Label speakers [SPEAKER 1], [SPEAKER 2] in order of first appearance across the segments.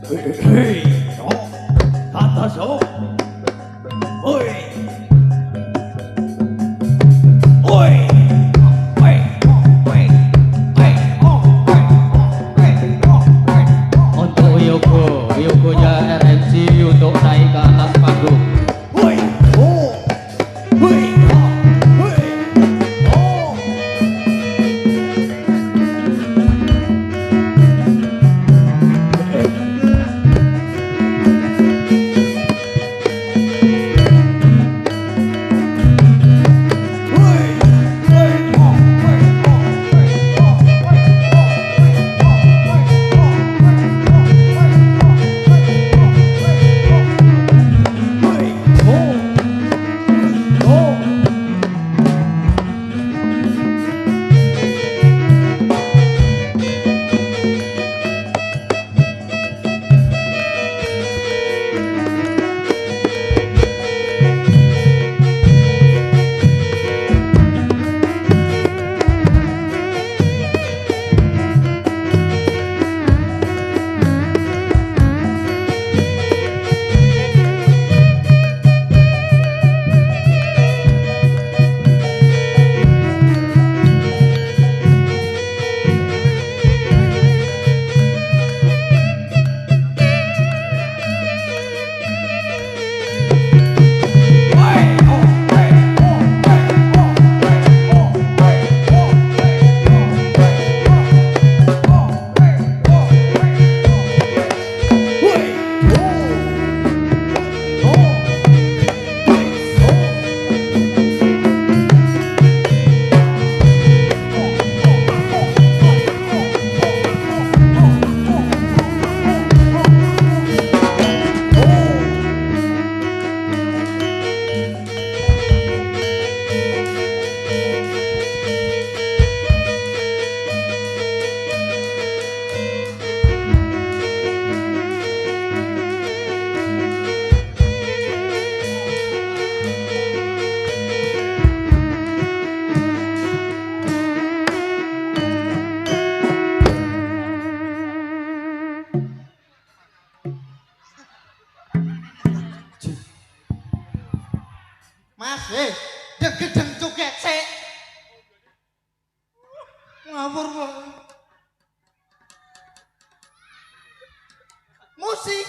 [SPEAKER 1] Hei, kata so. Oi. Oi.
[SPEAKER 2] Untuk Yogonya RMC untuk naik ke atas panggung.
[SPEAKER 1] Oi. Oh. Oi. Oi. Oh.
[SPEAKER 3] Mas, gedeng joget sik. Ngawur kok. Musik.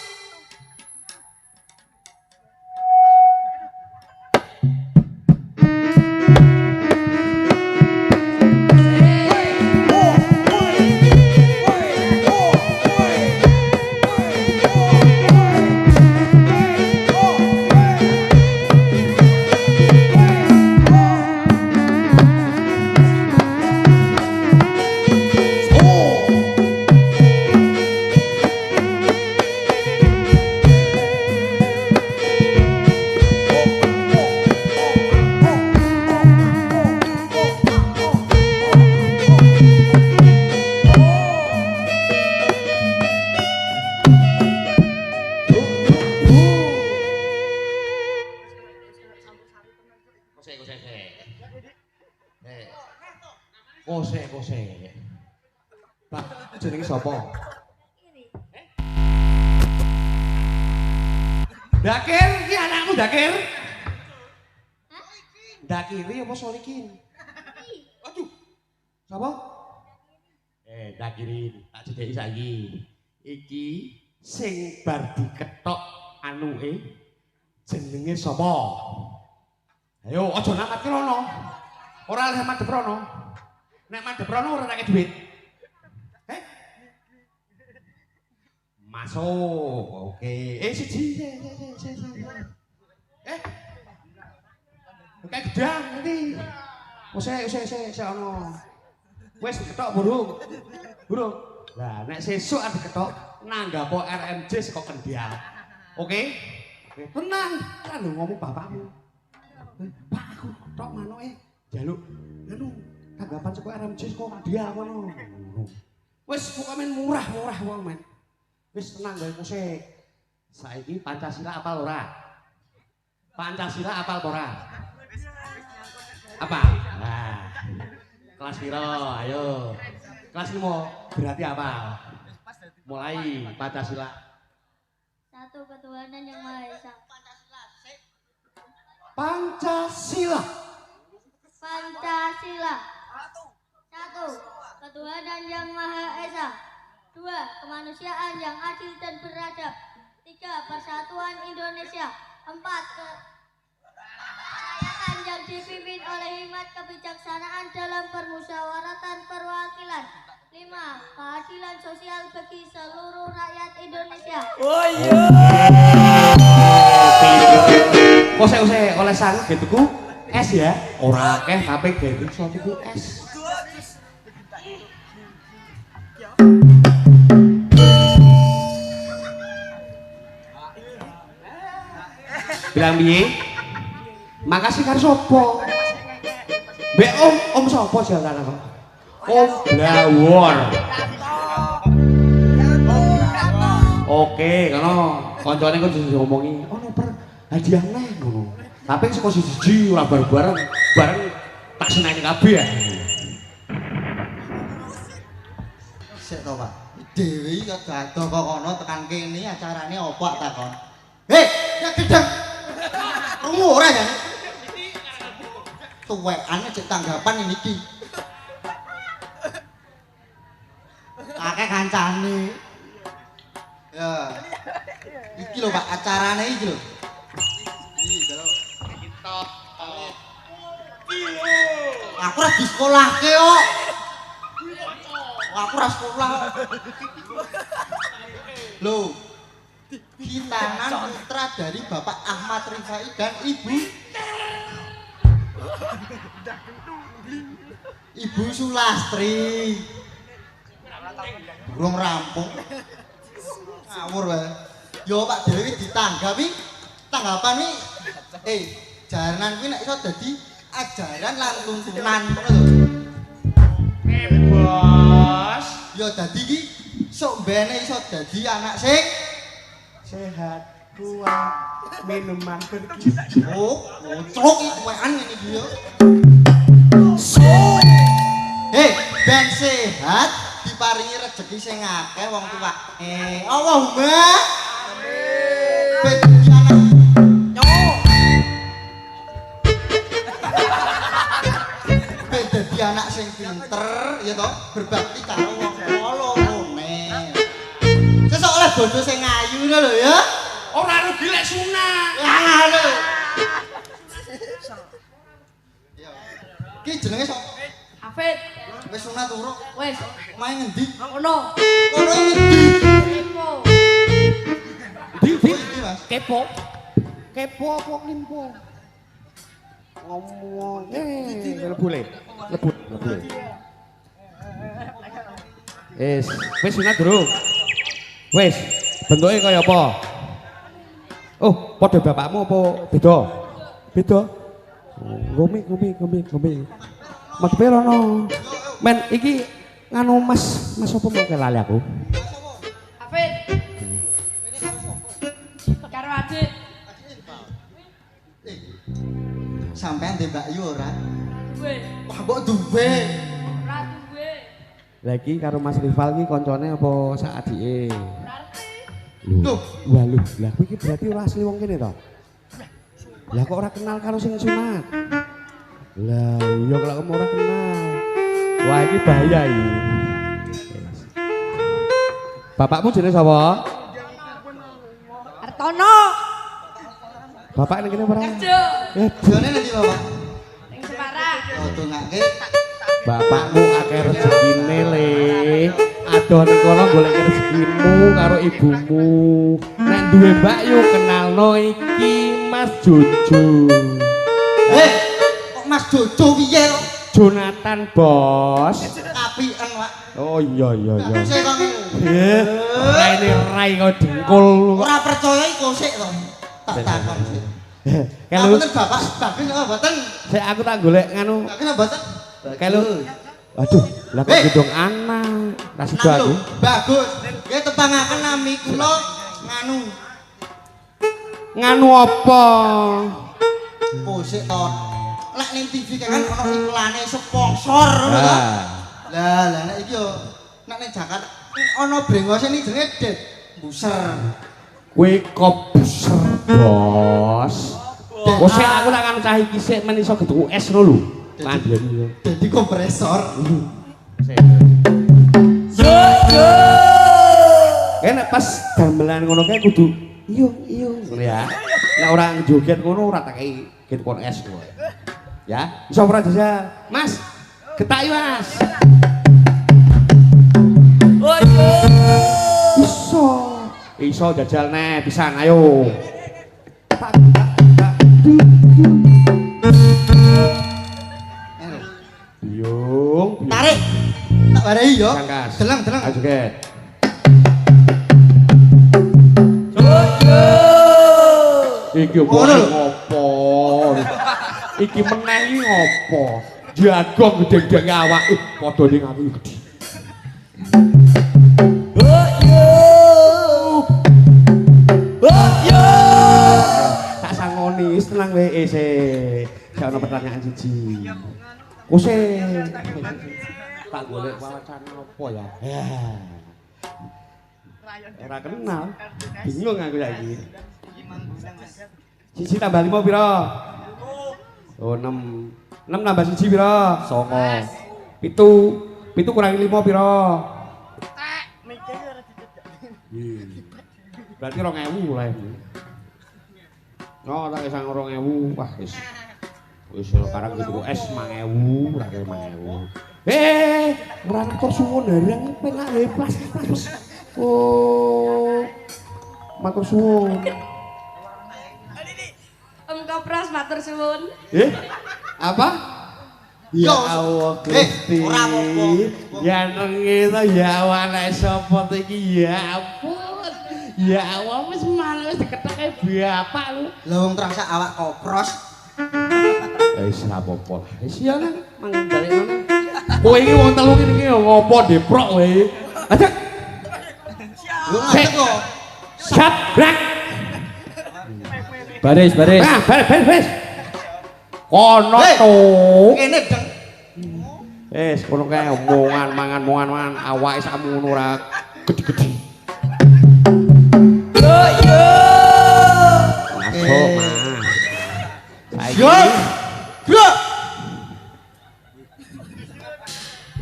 [SPEAKER 4] Kose. Pak, jenenge sapa? Dakir, iki anakmu Dakir. Dakiri apa Solikin? Aduh. Sapa? Dakirin, tak cedeki saiki. Iki sing bar diketok anuke jenenge sapa? Ayo aja namatke rono. Ora oleh madhep rono. Nek madhep rono ora tak duit. Masuk. Oke. Siji. Kayak gedang nanti. Usah ono. Wis ketok burung. Lah nek sesuk arep ketok nanggapo RMJ saka Kendial. Oke? Tenang, kan lho ngomong bapakmu. Pak aku tok manoke njaluk anu tanggapan saka RMJ saka Kendial ngono. Wis pokoke men murah wong men. Wis tenang gawe musik. Saiki Pancasila apal ora? Pancasila apal ora? Apa? Nah. Kelas piro? Ayo. Kelas 5 berarti apal. Mulai Pancasila.
[SPEAKER 5] Satu ketuhanan yang Maha Esa.
[SPEAKER 4] Pancasila.
[SPEAKER 5] Pancasila. Satu ketuhanan yang Maha Esa. Dua kemanusiaan yang adil dan beradab. Tiga persatuan Indonesia. Empat kerakyatan yang dipimpin oleh hikmat kebijaksanaan dalam permusyawaratan perwakilan. 5. Keadilan sosial bagi seluruh rakyat Indonesia.
[SPEAKER 1] Oh iya.
[SPEAKER 4] Ose oleh sang gitu es ya. Ora akeh tapi gitu suatu es. Bilang piye? Makasih karo sapa? Mbek om sapa jalan kok? Om Blawor. Oke, kono koncone kok ngomongi, ono per hadiah neh ngono. Tapi saka siji ora bareng tak seneni kabeh ya.
[SPEAKER 3] Sik to, Pak. Dewi kok dadoh kok kono tekan kene acarane opo takon. Hei, ya gedeng. Krungu ora ya? Tuwekane cek tanggapan ini iki. Akeh kancane. Ya. Iki lho Pak, acarane iki lho. Iki lho. Kita. Aku ora di sekolahke kok. Aku ora sekolah. Loh. Kintangan putra dari Bapak Ahmad Rifai dan Ibu Sulastri. Burung rampung. Ngawur wae. Yo Pak Dewi ditanggapi tanggapan nih. Jaranan kuwi nek iso dadi ajaran lan tuntunan ngono lho.
[SPEAKER 4] Bos,
[SPEAKER 3] Yo dadi iki sok mbene iso dadi anak sing
[SPEAKER 4] sehat, kuat, minuman bergizi.
[SPEAKER 3] oh, cok iki wekan ngene iki yo. Ben sehat diparingi rezeki sing akeh wong tuwake. Allahumma amin. Ben dadi anak Ben dadi anak sing pinter ya toh, berbakti karo wong tuwa lorone. Sesuk oleh bojo sing ayu ngono lho ya.
[SPEAKER 4] Ora rugi lek sunah.
[SPEAKER 3] Ah lho. Ki jenenge sapa?
[SPEAKER 6] Afid,
[SPEAKER 3] Wis sunat turu.
[SPEAKER 6] wes,
[SPEAKER 3] Omahe ngendi?
[SPEAKER 6] ono,
[SPEAKER 3] Kono ngendi?
[SPEAKER 6] kepo,
[SPEAKER 4] Di
[SPEAKER 3] Iki Mas.
[SPEAKER 4] kepo. Kepo apa limpo? Ngomong lebule. Lebut. Wis sunat durung? Wis, bentuke kaya apa? Oh, padha bapakmu apa beda? Beda. Ngombe. Mas perono. Men iki nganu Mas apa mengke lali aku?
[SPEAKER 6] Afid, karo adik,
[SPEAKER 3] Sampean ndek Mbak Yu ora?
[SPEAKER 6] gue,
[SPEAKER 3] Wah, mbok duwe.
[SPEAKER 6] ratu gue,
[SPEAKER 4] Lagi karo Mas Rival iki koncone apa sak adike?
[SPEAKER 6] berarti,
[SPEAKER 3] Loh.
[SPEAKER 4] Waluh, lah kowe iki berarti ora asli wong kene to? Lah kok ora kenal karo sing sunat? Lah iya kalau kamu ora kenal. Wah, iki bahaya iki. Bapakmu jenenge sapa?
[SPEAKER 6] Artono,
[SPEAKER 4] Bapak ning kene ora?
[SPEAKER 6] kerja,
[SPEAKER 3] Jane nanti Bapak.
[SPEAKER 6] yang Semarang,
[SPEAKER 3] Oh, dongake.
[SPEAKER 4] Bapakmu akeh rezekine le. Adoh ning kono golek rezekimu karo ibumu. Nek duwe mbak yo kenalno iki Mas Jojo.
[SPEAKER 3] Kok Mas Jojo piye kok?
[SPEAKER 4] Jonathan, Bos.
[SPEAKER 3] Apien, Pak.
[SPEAKER 4] Oh iya.
[SPEAKER 3] Kosek kok ngene.
[SPEAKER 4] Raine rai kok dengkul.
[SPEAKER 3] Ora percaya iki kosek to. Tak takon sih.
[SPEAKER 4] Kalau
[SPEAKER 3] Mboten Bapak, bagus apa mboten?
[SPEAKER 4] saya aku tak golek nganu.
[SPEAKER 3] Bagus apa mboten?
[SPEAKER 4] Kalau aduh, lah kok gedung anak. Tak sida aku.
[SPEAKER 3] Bagus. Nggih tepangaken nami kula nganu.
[SPEAKER 4] Nganu apa?
[SPEAKER 3] Kosek to. Lek ning TV kan ono iklane sponsor ngono to. Lah nek iki yo nek ning Jakarta ono brengose iki jenenge Det Buser.
[SPEAKER 4] Kowe kobuser, Bos. Bos aku tak kan cah iki sik men iso getuku es ngono lho. Mandeni.
[SPEAKER 3] Dadi kompresor.
[SPEAKER 4] Kene pas gamelan ngono kae kudu iyo ngono ya. Nek ora joget ngono ora tak kei getukon es kowe. Ya, iso ora jajal. Mas, getak iki, Mas. Iso jajal nih pisan ayo. Biung.
[SPEAKER 3] Tarik. Tak warai yo.
[SPEAKER 4] Sangkas.
[SPEAKER 3] Deleng.
[SPEAKER 4] Ayo joget. Iki ngopo? Iki meneh iki ngopo? Jagong gede-gede awak padha ning aku gede. Tak sangoni, tenang wae sih. Gak ono pertanyaan siji. Kuse. Tak golek wacana apa ya? Ora kenal. Bingung aku saiki. Siji tambah 5 pira? Oh 6. 6 tambah siji pira? 9. 7 kurangi 5 pira? Berarti 2000 mulai. Oh, tak isang 2000. Wah, wis sekarang gitu es 5000, ora 5000. Ora matur suwun bareng penak plus. Oh. Matur suwun.
[SPEAKER 6] Om Kopras matur suwun.
[SPEAKER 4] Apa? Ya Allah Gusti.
[SPEAKER 3] Ora apa-apa.
[SPEAKER 4] Ya nengi to ya wane sapa iki ya ampun. Ya Allah wis malah wis diketheke bapak lu.
[SPEAKER 3] Lah wong terasa awak kopros.
[SPEAKER 4] Wis ora apa-apa. Wis ya nang manggale ngono. Kowe iki wong telu iki ngopo deprok wae. Ajak.
[SPEAKER 3] Lu ngadeg kok.
[SPEAKER 4] Siap, brak.
[SPEAKER 2] Baris.
[SPEAKER 4] Nah, baris. Kono
[SPEAKER 3] Hei.
[SPEAKER 4] to.
[SPEAKER 3] Kene deng.
[SPEAKER 4] Wis kono kae omongan mangan awake sakmu ngono ora gede-gede. Masuk, Mas.
[SPEAKER 3] Yo. Bro.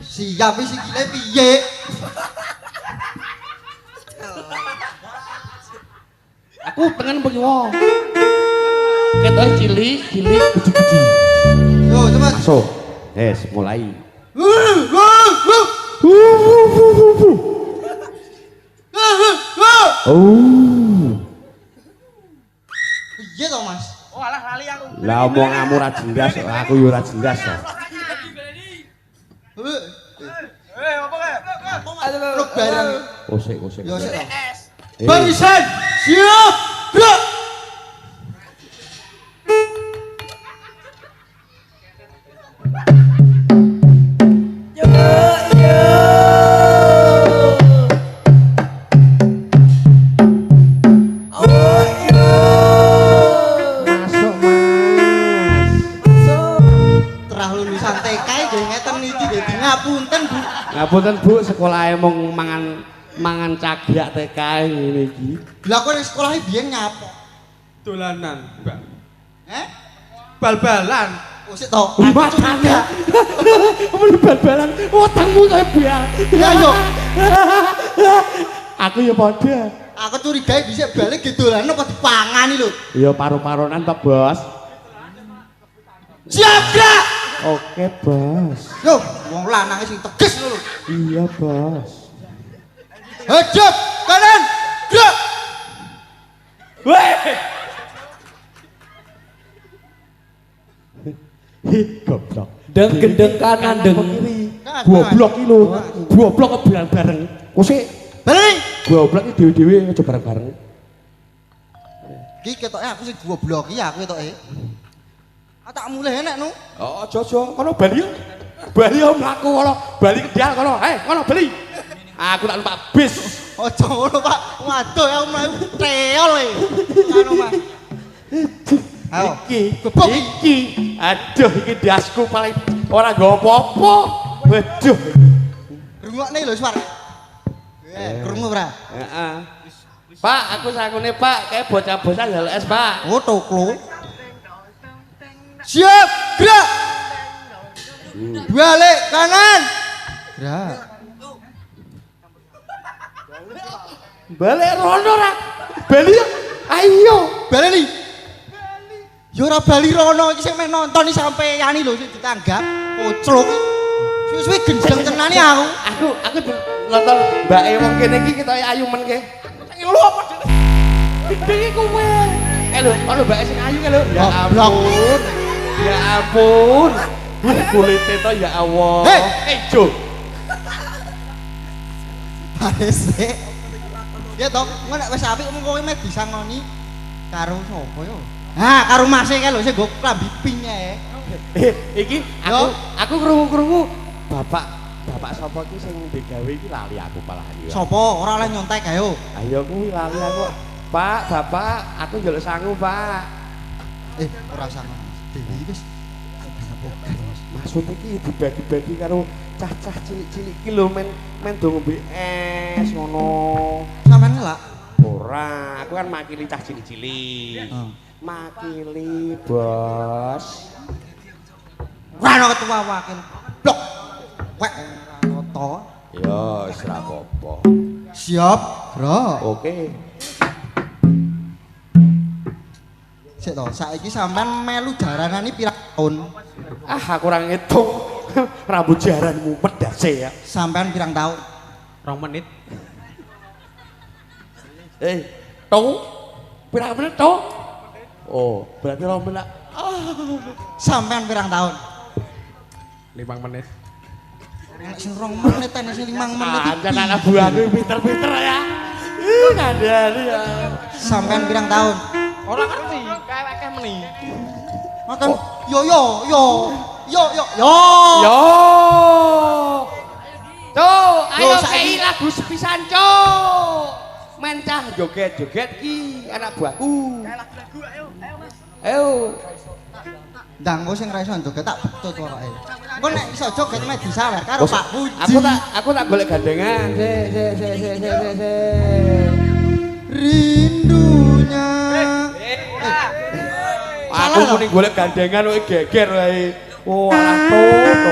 [SPEAKER 3] Siap iki sikile piye?
[SPEAKER 4] Aku pengen pengiwo. Ketoke cilik, gede-gede.
[SPEAKER 3] Yo, cepet.
[SPEAKER 4] Masuk. Wis mulai. Oh.
[SPEAKER 3] Piye to, Mas?
[SPEAKER 4] Lah omonganmu ora jelas, aku yo ora jelas kok.
[SPEAKER 3] Ruk bareng.
[SPEAKER 4] Kosek.
[SPEAKER 3] Yo sik to. Barisan. Siap. Bro.
[SPEAKER 4] Masuk, Mas.
[SPEAKER 3] Terah lulusan TK nggih ngeten iki dadi ngapunten, Bu.
[SPEAKER 4] Ngapunten Bu, sekolahe mung mangan cagak TK ngene iki.
[SPEAKER 3] Lah kok ning sekolahe biyen nyapa?
[SPEAKER 7] Dolanan, Mbak.
[SPEAKER 3] Bal-balan. Oh sik to.
[SPEAKER 4] Macane. Apa bal-balan? Wetengmu kaya biar.
[SPEAKER 3] Ya yo.
[SPEAKER 4] Aku ya padha.
[SPEAKER 3] Aku curigae dhisik balik gedolanan apa dipangani lho.
[SPEAKER 4] Ya paru-parunan to, Bos.
[SPEAKER 3] Siap, Kak.
[SPEAKER 4] Oke, Bos.
[SPEAKER 3] Yo, wong lanange sing tegas lho.
[SPEAKER 4] Iya, Bos.
[SPEAKER 3] Hadap kanan. Gerak.
[SPEAKER 4] Goblok.
[SPEAKER 2] Deng gendeng kanan deng.
[SPEAKER 4] Goblok iki lho. Goblok kebilang bareng. Kose
[SPEAKER 3] Balik.
[SPEAKER 4] goblok iki dhewe-dhewe aja bareng-bareng.
[SPEAKER 3] Iki ketoke aku sing goblok iki aku ketoke. Tak mulih enek no.
[SPEAKER 4] Oh, aja kono bali yo. Bali yo mlaku kono. Bali Kendal kono. Kono bali. Aku tak numpak bis.
[SPEAKER 3] Aja ngono, Pak. Waduh, aku mlayu treol e. Anu, Pak. Ayo.
[SPEAKER 4] Iki. Aduh, iki dasku paling ora nggo apa-apa. Waduh.
[SPEAKER 3] Rungokne lho, Swar. Krungu ora?
[SPEAKER 4] Heeh. Pak, aku sangune Pak, kayak bocah-bocah jaluk es Pak.
[SPEAKER 3] Oh toklo. Siap, gerak. Balik kanan. Gerak.
[SPEAKER 4] Balik rono ra. Bali ayo.
[SPEAKER 3] Bali. Yo ora bali rono iki sing meh nonton iki sampeyan lho sing ditanggap. Koclok. Suwi-suwi gendeng tenan aku.
[SPEAKER 4] Aku nonton mbake wong kene iki ketoke ayu men ke. Lho apa gede iki kowe. Lho, ono mbake sing ayu ke lho. Ya ampun. Ya ampun. Kulite to ya Allah. Jo.
[SPEAKER 3] Parese. Ya toh, engko nek wis apik mung kowe meh bisa ngoni karo sapa yo? Ha, karo Mas e lho sing nggo klambi pink ae.
[SPEAKER 4] Iki aku krungu-krungu bapak sapa iki sing digawe iki lali aku malahan ya.
[SPEAKER 3] Sapa? Ora oleh nyontek ayo.
[SPEAKER 4] Ayo kuwi lali aku. Pak, bapak, aku njaluk sangu, Pak.
[SPEAKER 3] Ora sangu. Dewi wis
[SPEAKER 4] Maksud iki dibagi-bagi karo cah-cah cilik-cilik iki lho men do ngombe es ngono.
[SPEAKER 3] Sampeyan lak?
[SPEAKER 4] Ora, aku kan makili cah cilik-cilik. Makili, Bos.
[SPEAKER 3] Ora ana ketua wakil. Blok. Wek ora to.
[SPEAKER 4] Ya, wis ra apa-apa.
[SPEAKER 3] Siap, Bro.
[SPEAKER 4] Oke.
[SPEAKER 3] Sik to, saiki sampean melu jaranan iki pirang tahun?
[SPEAKER 4] Aku ora ngitung. Rambut jaranmu pedase ya.
[SPEAKER 3] Sampean pirang tahun?
[SPEAKER 7] 2 menit.
[SPEAKER 4] Tau? Pirang menit tau? Oh, berarti 2 menit.
[SPEAKER 3] Sampean pirang tahun?
[SPEAKER 7] 5 menit.
[SPEAKER 3] Nek sing 2 menit ana sing 5 menit.
[SPEAKER 4] Anjan anak buahku pinter-pinter ya. Ngandani ya.
[SPEAKER 3] Sampean pirang tahun?
[SPEAKER 7] Ora ngerti, kayak meni.
[SPEAKER 3] Ngoten. Yo.
[SPEAKER 4] Yo. Cuk, ayo kei lagu sepisan, Cuk. Mencah joget-joget ki anak buahku. Lagu ayo, Mas. Ayo.
[SPEAKER 3] Ndang kok sing ra iso joget tak betut pokoke. Engko nek iso joget meh disawer karo Pak Puji.
[SPEAKER 4] Aku tak golek gandengan. Se.
[SPEAKER 3] Rindunya.
[SPEAKER 4] Aku muni golek gandengan kowe geger wae. Oh, alah to. Oh,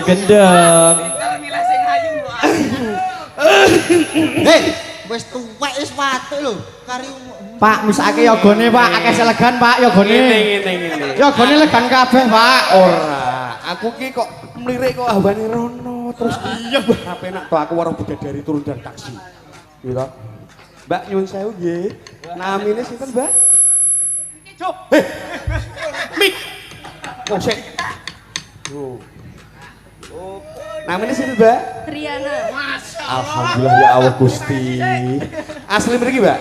[SPEAKER 2] gendeng.
[SPEAKER 3] Hei, wis tuwek wis watuk lho. Kari
[SPEAKER 2] Pak, misake yogane Pak, akeh selegan Pak yogane.
[SPEAKER 7] Ngene.
[SPEAKER 2] Yogane legan kabeh Pak.
[SPEAKER 7] Ora, aku ki kok mlirik kok ambane rono terus iya Mbah penak to aku weruh bidadari turun dari taksi. Gitu. Mbak nyuwun sewu nggih. Namine sinten, Mbak? Cuk. Mik. Oh, sik. Oh. Namanya sinten, Mbak?
[SPEAKER 6] Riana.
[SPEAKER 7] Alhamdulillah ya Allah Gusti. Asli mriki, Mbak?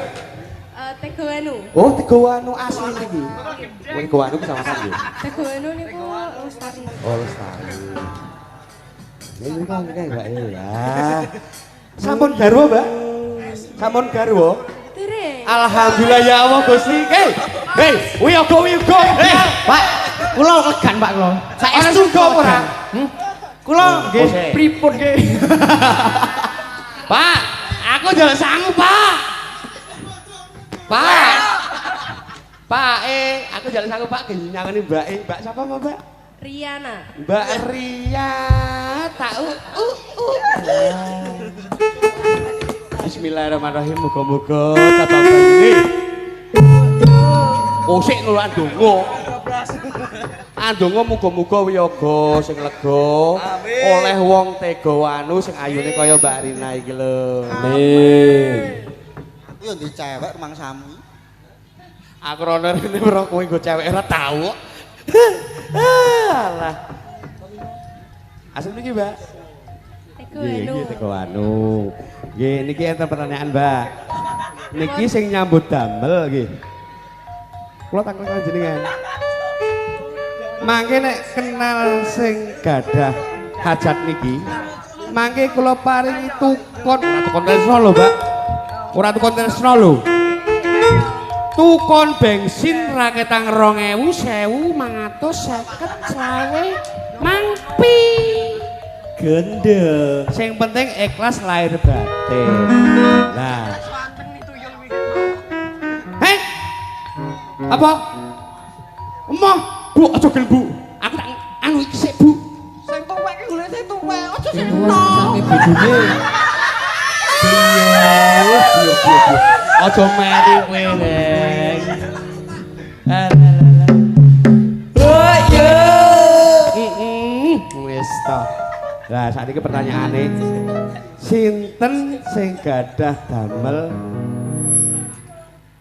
[SPEAKER 6] Tegawanu.
[SPEAKER 7] Oh, Tegawanu asli mriki. Oh, Tegawanu ku sama nggih.
[SPEAKER 6] Tegawanu niku Lestari.
[SPEAKER 7] Oh, Lestari. Ini kan Mbak ya. Sampun garwa, Mbak? Sampun garwa?
[SPEAKER 6] Dereng.
[SPEAKER 7] Alhamdulillah ya Allah Gusti. Hei, wiyoga.
[SPEAKER 2] Pak, kula legan Pak kula.
[SPEAKER 7] Saestu kok ora?
[SPEAKER 2] Kula nggih
[SPEAKER 7] Oke.
[SPEAKER 2] pripun nggih. Pak, aku njaluk sangu, Pak. Pak,
[SPEAKER 7] Aku jalan sangu Pak, nyangani Mbak siapa Mbak?
[SPEAKER 6] Riana.
[SPEAKER 7] Mbak Ria, tahu. Bismillahirrahmanirrahim, muga-muga cabang ini. Oh, sik lho andonga. Andonga muga-muga wiyaga sing lega. Oleh wong Tegawanu sing ayune kaya Mbak Rina iki lho. Amin.
[SPEAKER 3] yo ndek cewek mangsamu.
[SPEAKER 7] Aku rono rene weruh kowe nggo cewek ora tau kok. Alah. Asal niki, Mbak?
[SPEAKER 6] Tegawanu.
[SPEAKER 7] Tegawanu. Nggih, niki enten pertanyaan, Mbak. Niki sing nyambut damel nggih. Kula takon jenengan. Mangke nek kenal sing gadah hajat niki, mangke kula paringi tukon, ora tukon tresno lho, Mbak. Ora tukon tresno lho. Tukon bensin raketang 2000, 1150, selawe, mangpi. Gendeng. Sing penting ikhlas lahir batin. Nah. Hei. Apa? Emoh, Bu, aja gel, Bu. Aku tak anu iki sik, Bu. Sing tuwek ki golek sing tuwek, aja sing enom. Sampe bojone. Iya. Aja meri kowe, Reng. Oh, yo. Wis to. Lah saiki pertanyaane sinten sing gadah damel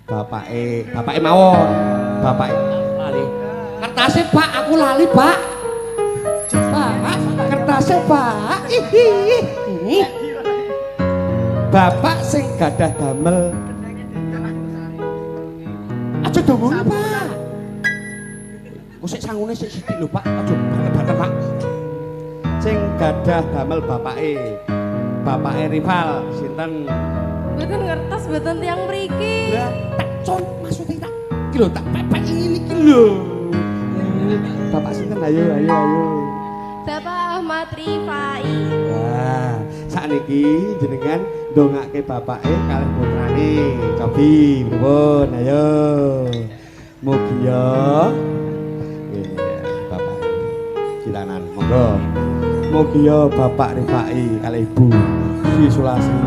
[SPEAKER 7] bapake mawon. Bapake lali. Kertase Pak, aku lali, Pak. Pak, kertase Pak. Bapak sing gadah damel. Aja domone, Pak. Kok sik sangune sik sithik lho, Pak. Aja banget, Pak. Sing gadah damel bapake rival sinten?
[SPEAKER 6] Mboten ngertos mboten tiyang mriki.
[SPEAKER 7] Lah tak maksudnya tak iki lho tak pepek ini iki lho. Bapak sinten ayo.
[SPEAKER 6] Bapak Ahmad Rifai.
[SPEAKER 7] Wah, sakniki jenengan ndongake bapake kalih putrane. Cobi pripun ayo. Mugi ya. Nggih, Bapak. Kilanan monggo. Mugi ya Bapak Rifai kalih Ibu Sri Sulasi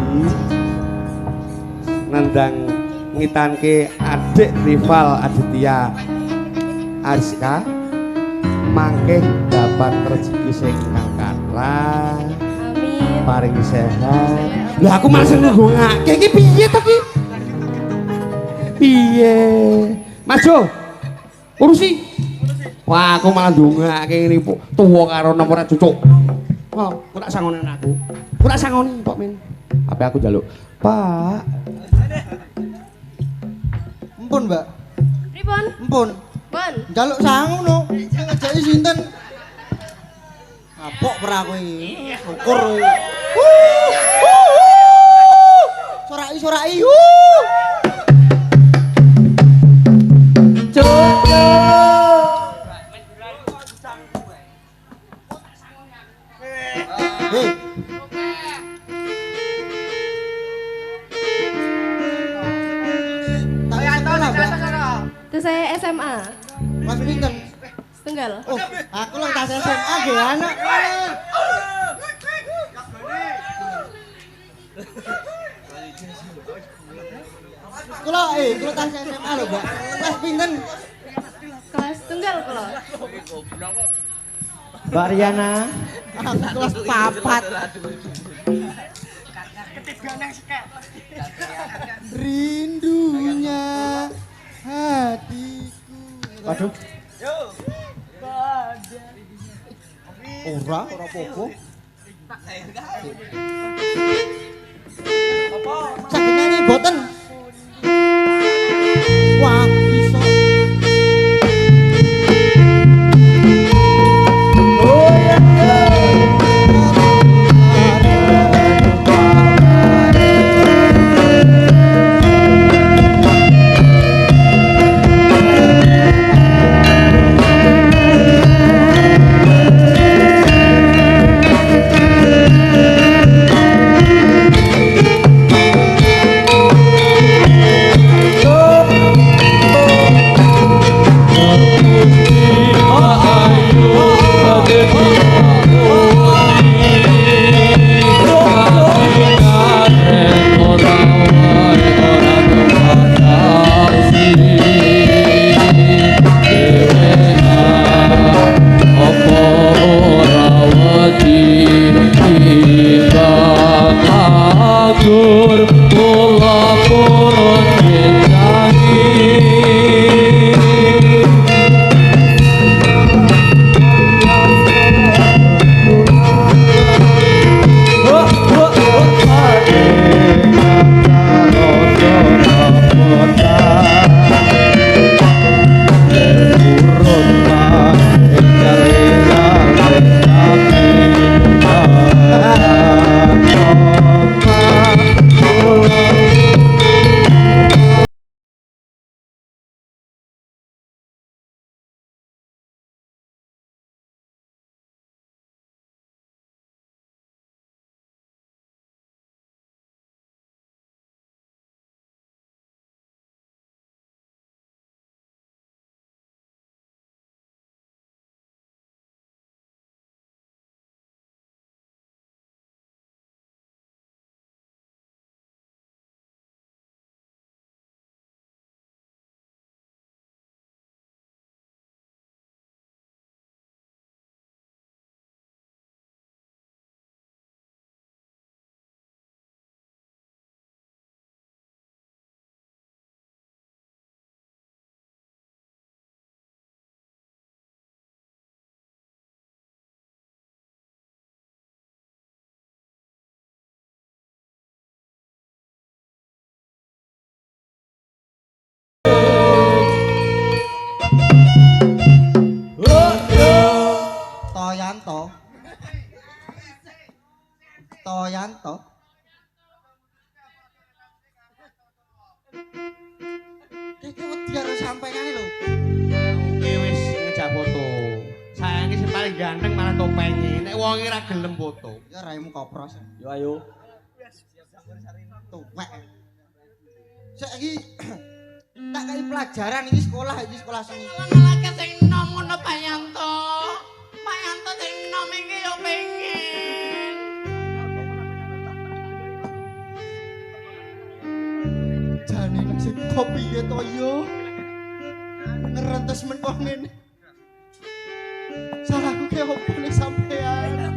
[SPEAKER 7] nandang ngitanke adik rival Aditya Ariska mangke dapat rezeki sing kathah.
[SPEAKER 6] Amin.
[SPEAKER 7] Paringi sehat. Lah aku malah nunggu ngake iki piye to ki? Piye? Mas Jo. Urusi. Wah, aku malah ndongake ngene tuwa karo nomor cucuk. Oh, kok tak sangoni aku. Kok tak sangoni Pak Min. Tapi aku njaluk, Pak.
[SPEAKER 3] Empun, Mbak.
[SPEAKER 6] Pripun?
[SPEAKER 3] Empun.
[SPEAKER 6] Pun.
[SPEAKER 3] Njaluk sangu no. Ngejaki sinten? Kapok ora kowe iki. Syukur kowe. Sorai. Hei.
[SPEAKER 6] Itu saya SMA.
[SPEAKER 3] Mas pinten?
[SPEAKER 6] Tunggal.
[SPEAKER 3] Oh, aku lang tas SMA ge anak. kula tasih SMA lho, Mbak. Kelas pinten?
[SPEAKER 6] Kelas tunggal kula.
[SPEAKER 8] Mbak Riana.
[SPEAKER 3] Kelas 4. Rindunya hatiku.
[SPEAKER 8] Waduh.
[SPEAKER 3] Ora apa-apa. Saged nyanyi boten? Wah, bisa. Toyanto. Iki wedi karo sampengane lho.
[SPEAKER 4] Oke wis ngejak foto. Sayange sing paling ganteng malah topenge. Nek wong ora gelem foto.
[SPEAKER 3] Ya raimu kopros.
[SPEAKER 8] Yo ayo.
[SPEAKER 3] Tuwek. Saiki tak kai pelajaran iki sekolah seni.
[SPEAKER 4] Lelaki sing nom ngono Bayanto. Bayanto sing nom iki yo pengen.
[SPEAKER 3] Jane nasib kopi ya to yo. Ngerentes men kok ngene. Salahku ke opo nek sampean.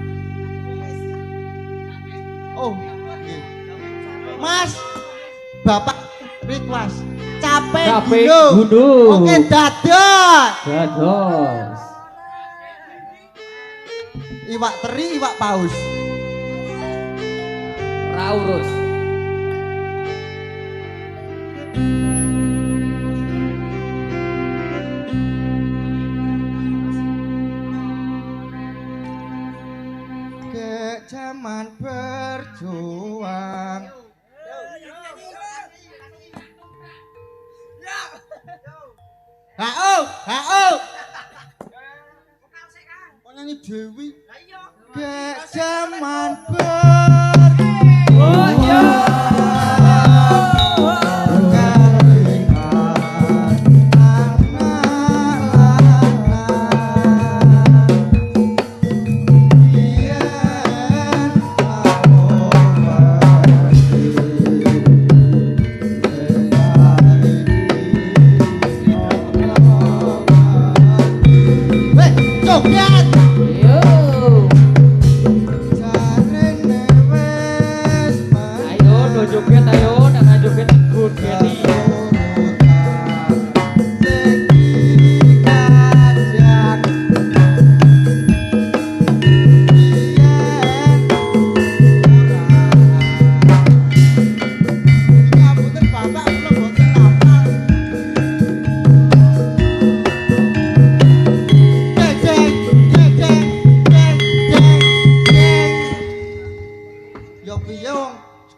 [SPEAKER 3] Oh, nggih. Mas, Bapak request capek
[SPEAKER 8] gunung.
[SPEAKER 3] Oke, dados.
[SPEAKER 8] Dados.
[SPEAKER 3] Iwak teri, iwak paus.
[SPEAKER 8] Raurus.
[SPEAKER 3] Ke zaman berjuang. Ha-oh. Kok nyanyi Dewi? Ke zaman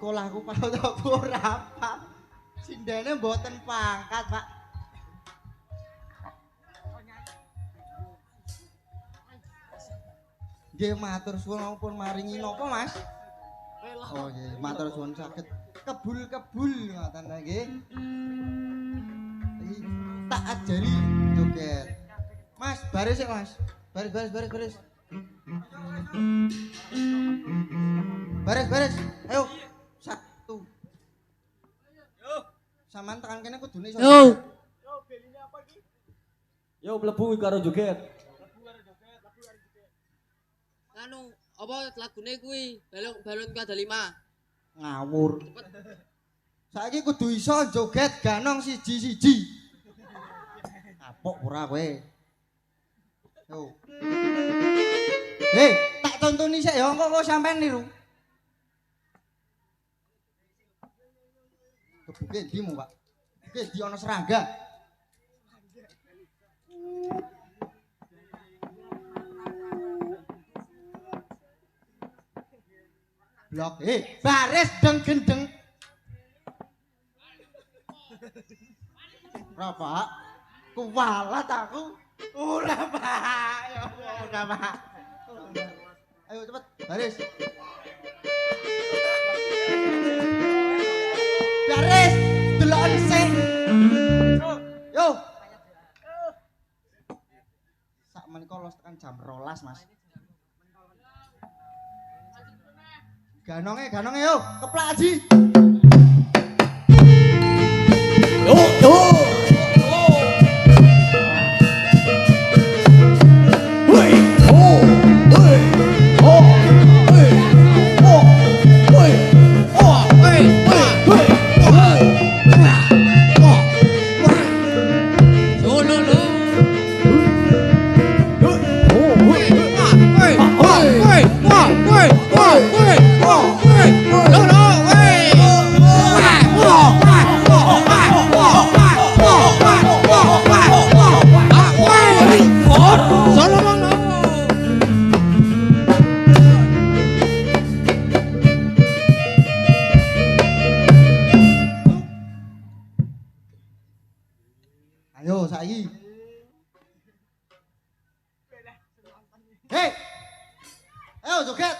[SPEAKER 3] sekolahku paut ora apa. Sindene mboten pangkat, Pak. Nggih matur suwun pun maringi napa, Mas? Oh nggih, matur suwun saged kebul-kebul ngoten nggih. Iki tak ajari joget. Mas, baris sik, Mas. Baris. Baris. Ayo. 1. Saman tekan kene kudune iso.
[SPEAKER 8] Yo.
[SPEAKER 1] Yo mlebu karo joget.
[SPEAKER 9] Anu, apa lagune kuwi? Balon kada 5.
[SPEAKER 3] Ngawur. Saiki kudu iso joget ganong siji-siji. Kapok ora kowe. Yo. Hei, tak tontoni sik ya kok sampean niru. Kebuke ndimu, Pak? Kebuke ndi ana serangga? Blok, baris deng gendeng. Ora, Pak. Kuwalat aku. Ora, Pak. Ya Allah, ora, Pak. Ayo cepet, baris. Baris, deloken sing. Yo. Sak menika los tekan jam 12, Mas. Ganonge yo, keplak Aji.
[SPEAKER 1] Yo. Woi. Oh. Woi. Oh. Woi. Oh. Woi. Oh. Woi. Woi.
[SPEAKER 9] Solo lo.
[SPEAKER 3] Ayo saiki. Hei. Ayo joget.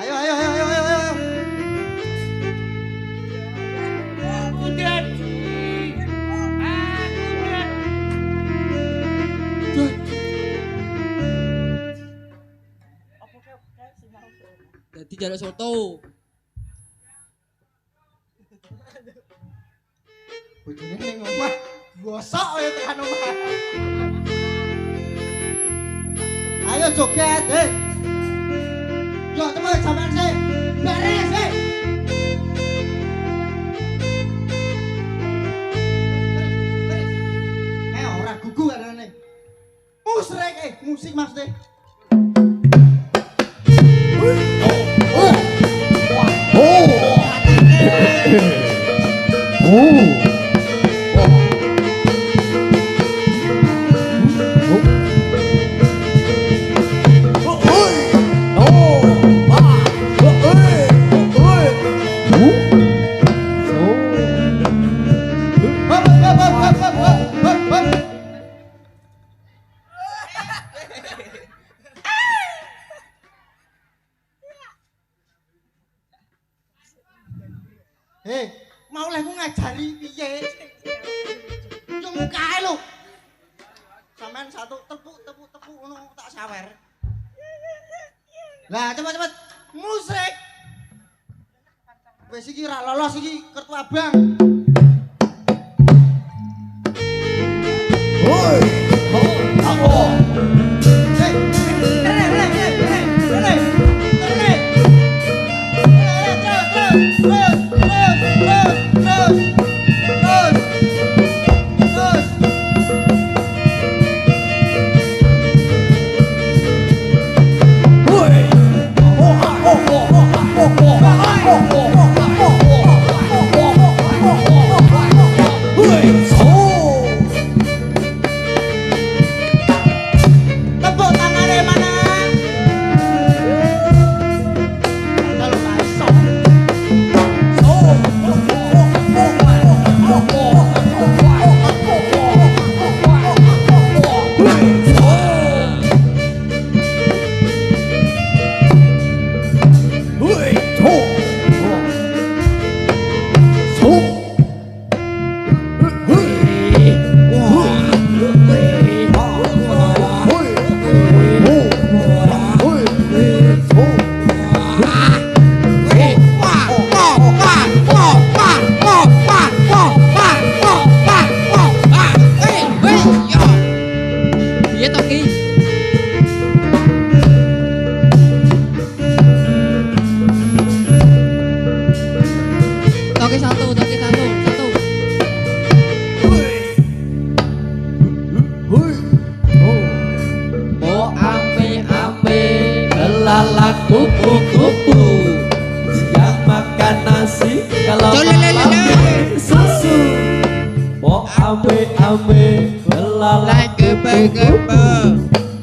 [SPEAKER 3] Ayo.
[SPEAKER 9] Dadi jaluk soto.
[SPEAKER 3] Bojone ning omah, gosok ya tekan omah. Ayo joget, Yo cepet sampean sih. Beres sih. Ora gugu arane. Musrek musik maksudnya. Mau leh ku ngajari piye? Yo mukae lho. Sampean satu tepuk ngono tak sawer. Lah cepet musik. Wis iki ra lolos iki kertu abang.
[SPEAKER 1] Woi. Aku. Oh, malah kupu-kupu. Yang makan nasi kalau malam minum susu. Mau ambe-ambe belalang kupu-kupu.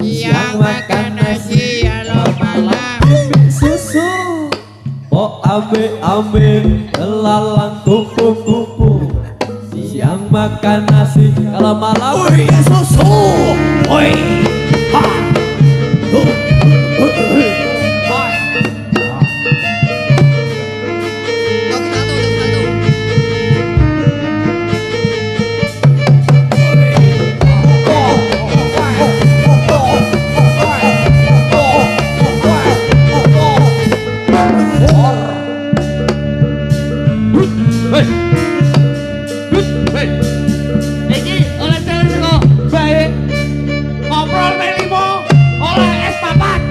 [SPEAKER 1] Yang makan nasi kalau malam minum susu. Mau ambe-ambe belalang kupu-kupu. Yang makan nasi kalau malam minum susu. Oi, ha,
[SPEAKER 4] Iki oleh challenge kok baik. Ngobrol ping 5 oleh es papat.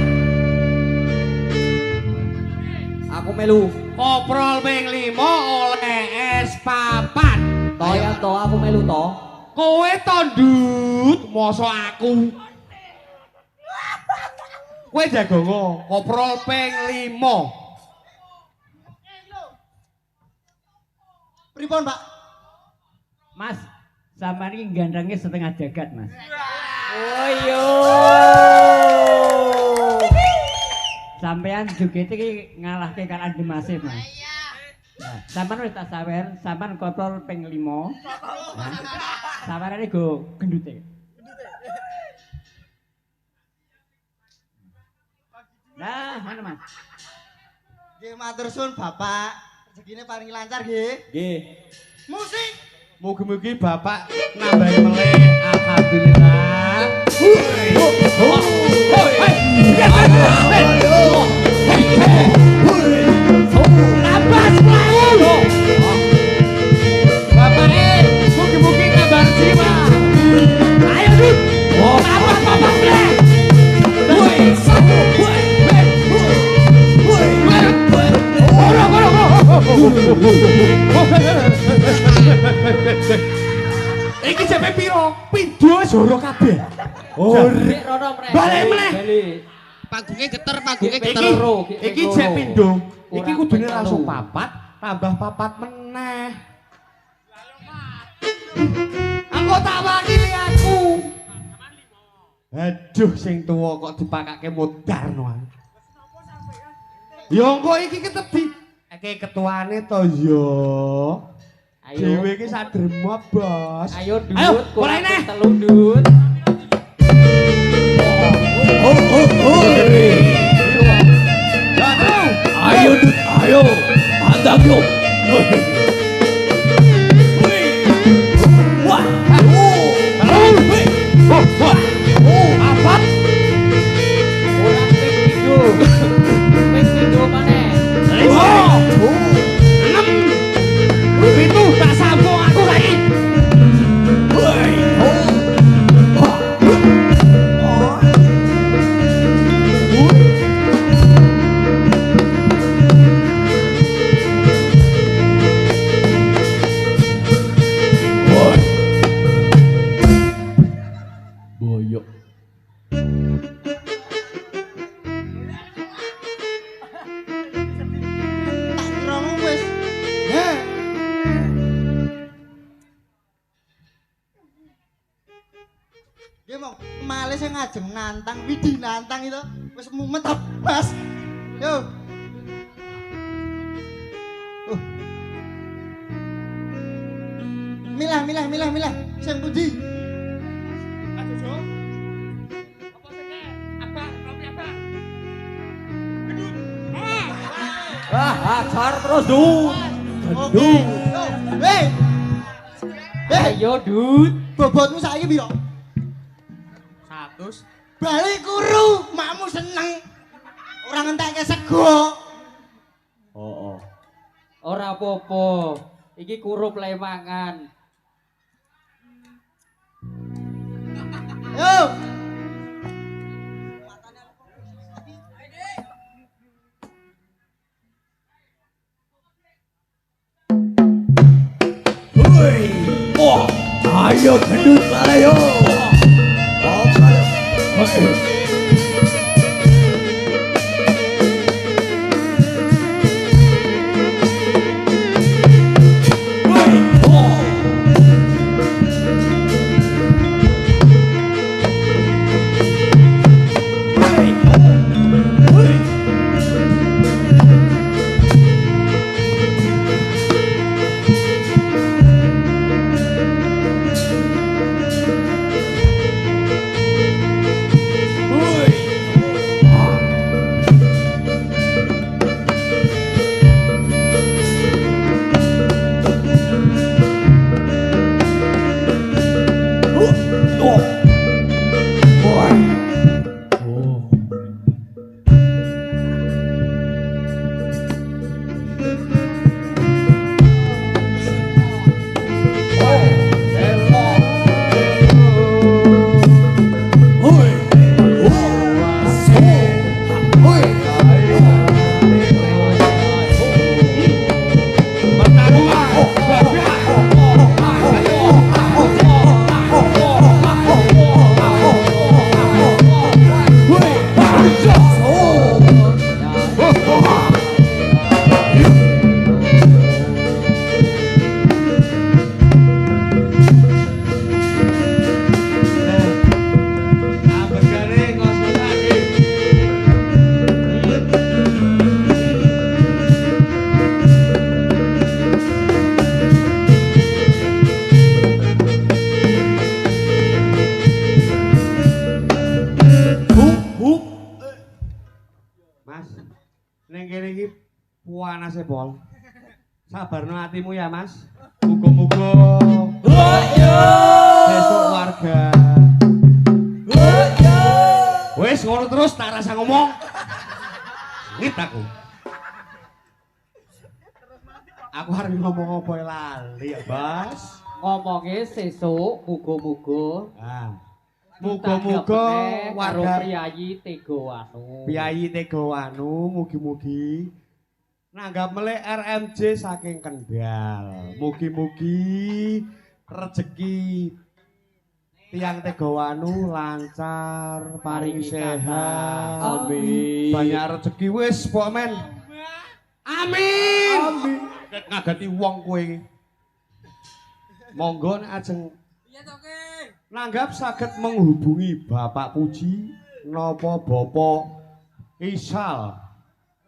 [SPEAKER 8] Aku melu.
[SPEAKER 4] Koprol ping 5 oleh es papat.
[SPEAKER 8] Toyan to aku melu to.
[SPEAKER 4] Kowe to ndut, mosok aku. Kowe jagongo, koprol ping 5.
[SPEAKER 3] Pripun, Pak?
[SPEAKER 8] Mas, sampean iki gandengnya setengah jagat, Mas. Oh yo. Sampean joget iki ngalahke kan Andi Masif, Mas. Nah, sampean wis tak sawer, sampean koprol ping 5. Nah, sawerane go gendute. Nah, mana Mas?
[SPEAKER 3] Nggih matur suwun Bapak. Rezekine paling lancar nggih.
[SPEAKER 4] Nggih.
[SPEAKER 3] Musik.
[SPEAKER 4] Mugi-mugi Bapak nambahi meleh. Alhamdulillah. Nambah selalu. Bapak mugi-mugi kabar jiwa. Ayo Dut. Nambah Bapak meleh. Iki jepe piro? Pindho joro kabeh.
[SPEAKER 8] Rek rono mrek.
[SPEAKER 4] Balik meneh.
[SPEAKER 9] Panggungnya geter, panggungnya
[SPEAKER 4] Iki
[SPEAKER 9] geter.
[SPEAKER 4] iki jek pindho. Iki
[SPEAKER 8] Kurang
[SPEAKER 4] kudune
[SPEAKER 8] ping
[SPEAKER 4] langsung
[SPEAKER 8] telu.
[SPEAKER 4] papat, tambah papat meneh. Aku tak wakili aku. Aduh sing tuwa kok dipakake mudarno. Ya engko iki ketedi. Eke ketuane to yo.
[SPEAKER 8] Ayo.
[SPEAKER 4] Dewe iki sadremo, Bos.
[SPEAKER 8] Ayo
[SPEAKER 4] Ayo,
[SPEAKER 8] Dut,
[SPEAKER 4] mulai
[SPEAKER 8] kurang
[SPEAKER 4] neh.
[SPEAKER 8] ping 3 Dut.
[SPEAKER 1] ayo Dut, ayo, pandang yuk. Wah,
[SPEAKER 4] Apa?
[SPEAKER 8] Kurang ping 3. Ping 3 maneh.
[SPEAKER 4] 6 itu tak sambung aku lagi.
[SPEAKER 1] boyok.
[SPEAKER 3] Tak kira wis. Heh. Nggih mong, male sing ngajeng nantang, widi nantang itu wis mumet Mas. Yo. Milah. Sing pundi?
[SPEAKER 8] Ajar terus Dut.
[SPEAKER 3] Oke. Hei.
[SPEAKER 8] Ayo Dut.
[SPEAKER 3] Bobotmu saiki piro?
[SPEAKER 4] 100.
[SPEAKER 3] Balik kuru, makmu seneng. Ora ngentekke sego.
[SPEAKER 1] Oh.
[SPEAKER 8] Ora apa-apa. Iki kurup le mangan.
[SPEAKER 3] Yo.
[SPEAKER 1] Wah, ayo gendut ayo.
[SPEAKER 7] Panase Pol. Sabarno atimu ya Mas. Muga-muga besok warga. Wes ngono terus tak rasa ngomong. Ngit aku. Aku harus ngomong apa lali ya, Bas.
[SPEAKER 8] Ngomongnya sesuk muga-muga.
[SPEAKER 7] Nah. Muga-muga warga
[SPEAKER 8] Priyayi Tegawanu.
[SPEAKER 7] Priyayi Tegawanu mugi-mugi nanggap melih RMJ saking Kendal. Mugi-mugi rezeki tiang Tegawanu lancar, paring sehat.
[SPEAKER 8] Amin.
[SPEAKER 7] Banyak rezeki wis pok men. Amin. Amin. Ngagati wong kowe iki. Monggo nek ajeng nanggap saged menghubungi Bapak Puji napa Bapak Isal.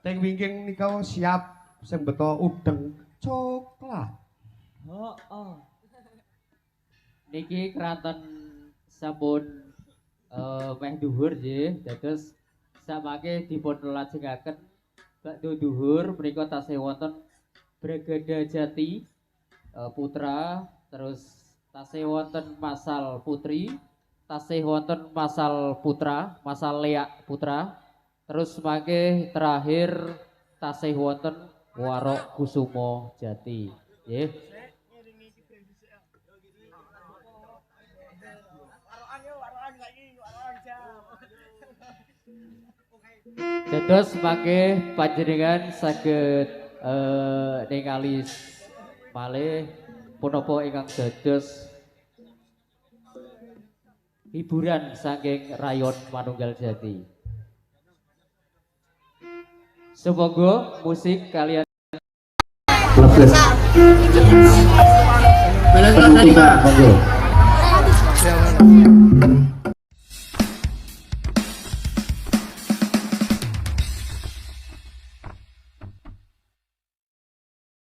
[SPEAKER 7] Teng wingking nika siap sing beto udeng coklat.
[SPEAKER 8] Oh. Niki kraton sampun meh dhuwur nggih, dados samangke dipun lajengaken bakdo dhuwur menika tasih wonten Brigada Jati putra, terus tasih wonten Masal Putri, tasih wonten Masal Putra, Masal Leak Putra, terus mangke terakhir tasih wonten Warok Kusumo Jati. Nggih. Dados mangke panjenengan saged ningali malih punapa ingkang dados hiburan saking rayon Manunggal Jati. Semoga musik kalian
[SPEAKER 1] Penutupan, monggo.